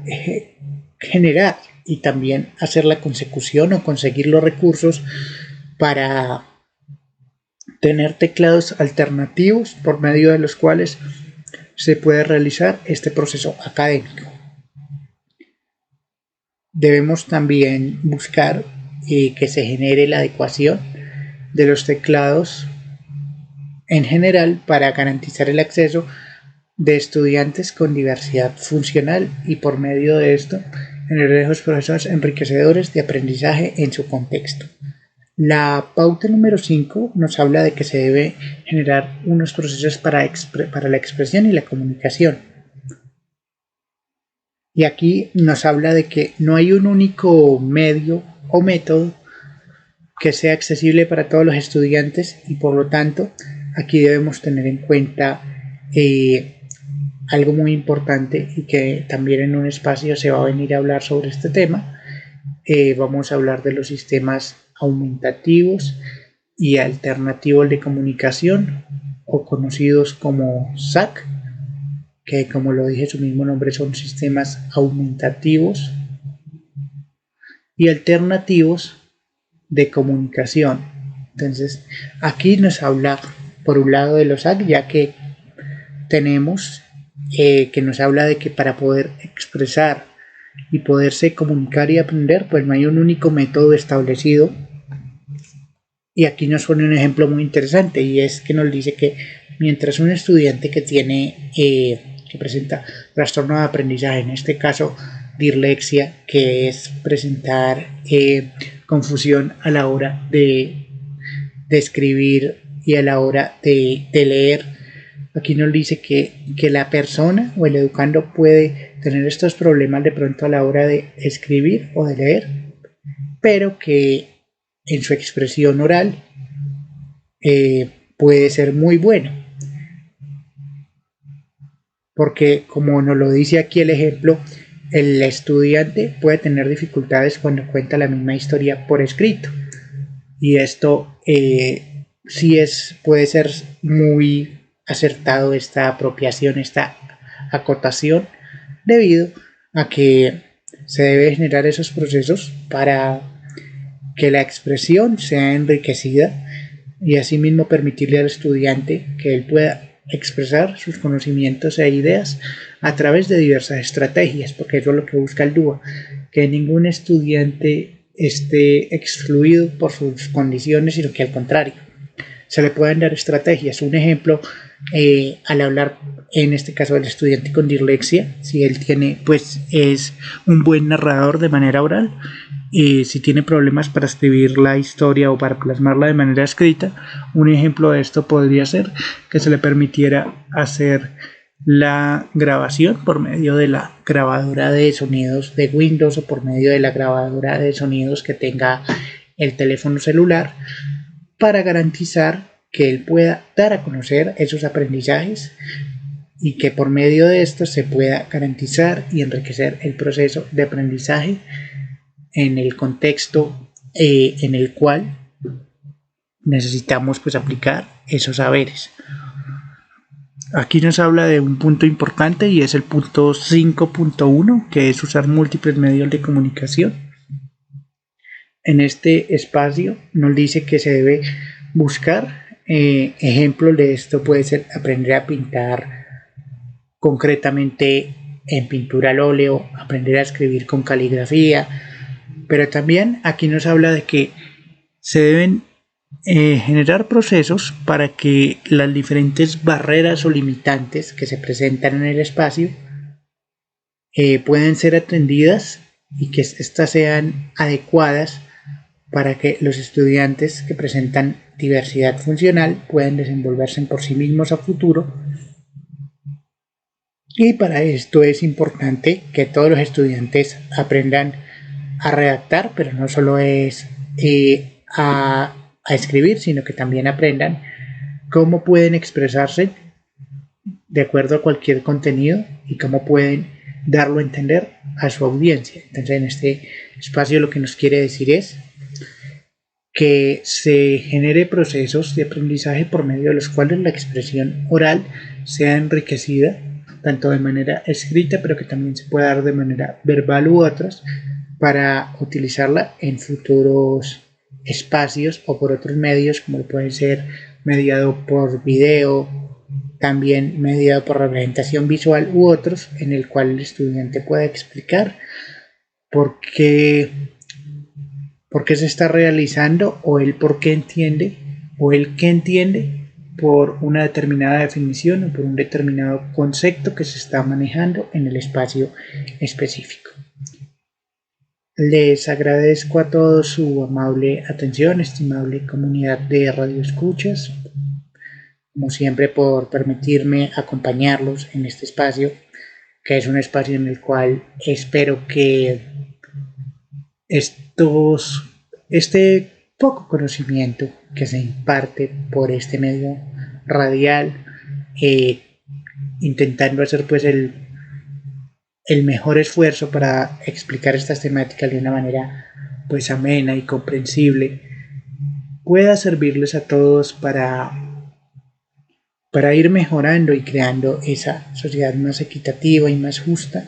[SPEAKER 1] generar y también hacer la consecución o conseguir los recursos para tener teclados alternativos por medio de los cuales se puede realizar este proceso académico. Debemos también buscar que se genere la adecuación de los teclados en general para garantizar el acceso de estudiantes con diversidad funcional y por medio de esto generar esos procesos enriquecedores de aprendizaje en su contexto. La pauta número 5 nos habla de que se debe generar unos procesos para la expresión y la comunicación. Y aquí nos habla de que no hay un único medio o método que sea accesible para todos los estudiantes y por lo tanto aquí debemos tener en cuenta algo muy importante y que también en un espacio se va a venir a hablar sobre este tema. Vamos a hablar de los sistemas aumentativos y alternativos de comunicación o conocidos como SAC, que como lo dije su mismo nombre son sistemas aumentativos y alternativos de comunicación. Entonces aquí nos habla por un lado de los AC, ya que tenemos que nos habla de que para poder expresar y poderse comunicar y aprender, pues no hay un único método establecido. Y aquí nos pone un ejemplo muy interesante, y es que nos dice que mientras un estudiante que tiene que presenta trastorno de aprendizaje, en este caso dislexia, que es presentar confusión a la hora de escribir y a la hora de leer, aquí nos dice que la persona o el educando puede tener estos problemas de pronto a la hora de escribir o de leer, pero que en su expresión oral puede ser muy bueno, porque como nos lo dice aquí el ejemplo, el estudiante puede tener dificultades cuando cuenta la misma historia por escrito, y esto sí puede ser muy acertado, esta apropiación, esta acotación, debido a que se debe generar esos procesos para que la expresión sea enriquecida y asimismo permitirle al estudiante que él pueda expresar sus conocimientos e ideas a través de diversas estrategias, porque eso es lo que busca el DUA, que ningún estudiante esté excluido por sus condiciones, sino que al contrario, se le pueden dar estrategias. Un ejemplo, al hablar en este caso del estudiante con dislexia, si él tiene, pues es un buen narrador de manera oral, si tiene problemas para escribir la historia o para plasmarla de manera escrita, un ejemplo de esto podría ser que se le permitiera hacer la grabación por medio de la grabadora de sonidos de Windows o por medio de la grabadora de sonidos que tenga el teléfono celular, para garantizar que él pueda dar a conocer esos aprendizajes y que por medio de esto se pueda garantizar y enriquecer el proceso de aprendizaje en el contexto en el cual necesitamos pues aplicar esos saberes. Aquí nos habla de un punto importante y es el punto 5.1, que es usar múltiples medios de comunicación. En este espacio nos dice que se debe buscar ejemplos de esto. Puede ser aprender a pintar concretamente en pintura al óleo, aprender a escribir con caligrafía, pero también aquí nos habla de que se deben generar procesos para que las diferentes barreras o limitantes que se presentan en el espacio pueden ser atendidas y que éstas sean adecuadas para que los estudiantes que presentan diversidad funcional puedan desenvolverse por sí mismos a futuro. Y para esto es importante que todos los estudiantes aprendan a redactar, pero no solo es a escribir, sino que también aprendan cómo pueden expresarse de acuerdo a cualquier contenido y cómo pueden darlo a entender a su audiencia. Entonces, en este espacio lo que nos quiere decir es que se genere procesos de aprendizaje por medio de los cuales la expresión oral sea enriquecida tanto de manera escrita, pero que también se pueda dar de manera verbal u otras, para utilizarla en futuros espacios o por otros medios, como puede ser mediado por video, también mediado por representación visual u otros, en el cual el estudiante pueda explicar por qué se está realizando, o el por qué entiende, o el qué entiende por una determinada definición o por un determinado concepto que se está manejando en el espacio específico. Les agradezco a todos su amable atención, estimable comunidad de radioescuchas, como siempre, por permitirme acompañarlos en este espacio, que es un espacio en el cual espero que este poco conocimiento que se imparte por este medio radial, intentando hacer pues el mejor esfuerzo para explicar estas temáticas de una manera pues amena y comprensible, pueda servirles a todos para ir mejorando y creando esa sociedad más equitativa y más justa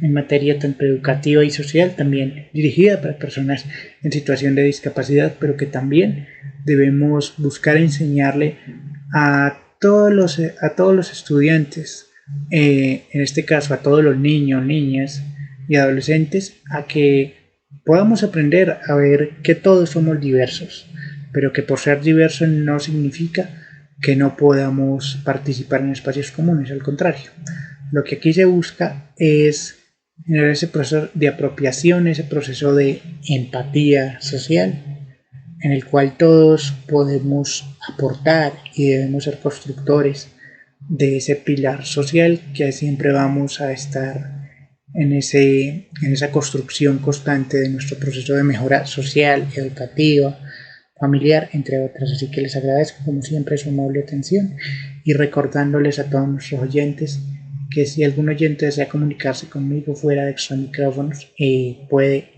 [SPEAKER 1] en materia tanto educativa y social, también dirigida para personas en situación de discapacidad, pero que también debemos buscar enseñarle a todos los estudiantes, en este caso a todos los niños, niñas y adolescentes, a que podamos aprender a ver que todos somos diversos, pero que por ser diversos no significa que no podamos participar en espacios comunes, al contrario. Lo que aquí se busca es generar ese proceso de apropiación, ese proceso de empatía social, en el cual todos podemos aportar y debemos ser constructores de ese pilar social que siempre vamos a estar en esa construcción constante de nuestro proceso de mejora social, educativa, familiar, entre otras. Así que les agradezco como siempre su amable atención y recordándoles a todos nuestros oyentes que si algún oyente desea comunicarse conmigo fuera de estos micrófonos, puede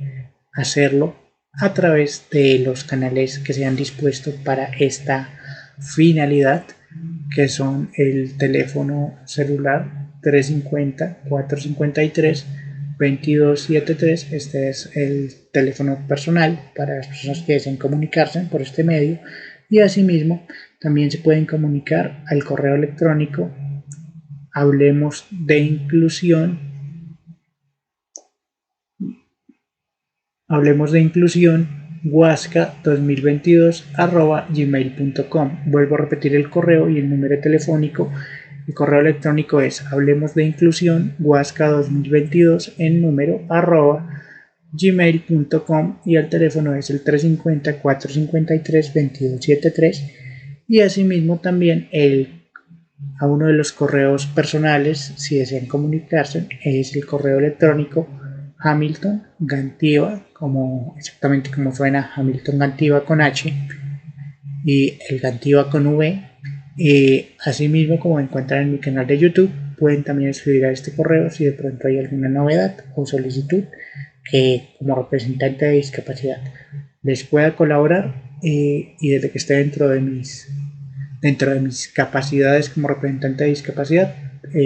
[SPEAKER 1] hacerlo a través de los canales que se han dispuesto para esta finalidad, que son el teléfono celular 350-453-2273. Este es el teléfono personal para las personas que deseen comunicarse por este medio, y asimismo también se pueden comunicar al correo electrónico hablemos de inclusión huasca2022@gmail.com. Vuelvo a repetir el correo y el número telefónico. El correo electrónico es hablemosdeinclusión huasca2022 en número @gmail.com, y el teléfono es el 350-453-2273. y asimismo también a uno de los correos personales, si desean comunicarse, es el correo electrónico Hamilton Gantiva, exactamente como suena, Hamilton Gantiva con H y el Gantiva con V. Asimismo, como encuentran en mi canal de YouTube, pueden también escribir a este correo si de pronto hay alguna novedad o solicitud que como representante de discapacidad les pueda colaborar, y desde que esté dentro de mis capacidades como representante de discapacidad,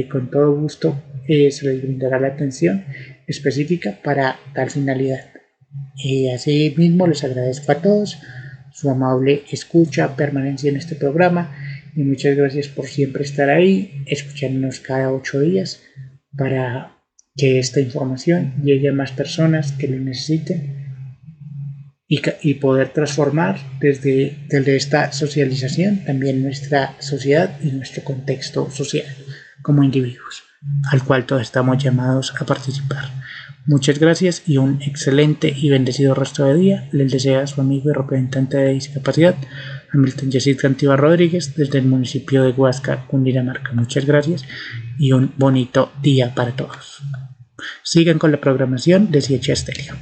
[SPEAKER 1] con todo gusto se les brindará la atención específica para tal finalidad. Asimismo, les agradezco a todos su amable escucha, permanencia en este programa, y muchas gracias por siempre estar ahí, escuchándonos cada 8 días para que esta información llegue a más personas que lo necesiten, y poder transformar desde esta socialización también nuestra sociedad y nuestro contexto social como individuos, al cual todos estamos llamados a participar. Muchas gracias y un excelente y bendecido resto de día les desea su amigo y representante de discapacidad, Hamilton Yesid Gantiva Rodríguez, desde el municipio de Huasca, Cundinamarca. Muchas gracias y un bonito día para todos. Sigan con la programación de CH Estéreo.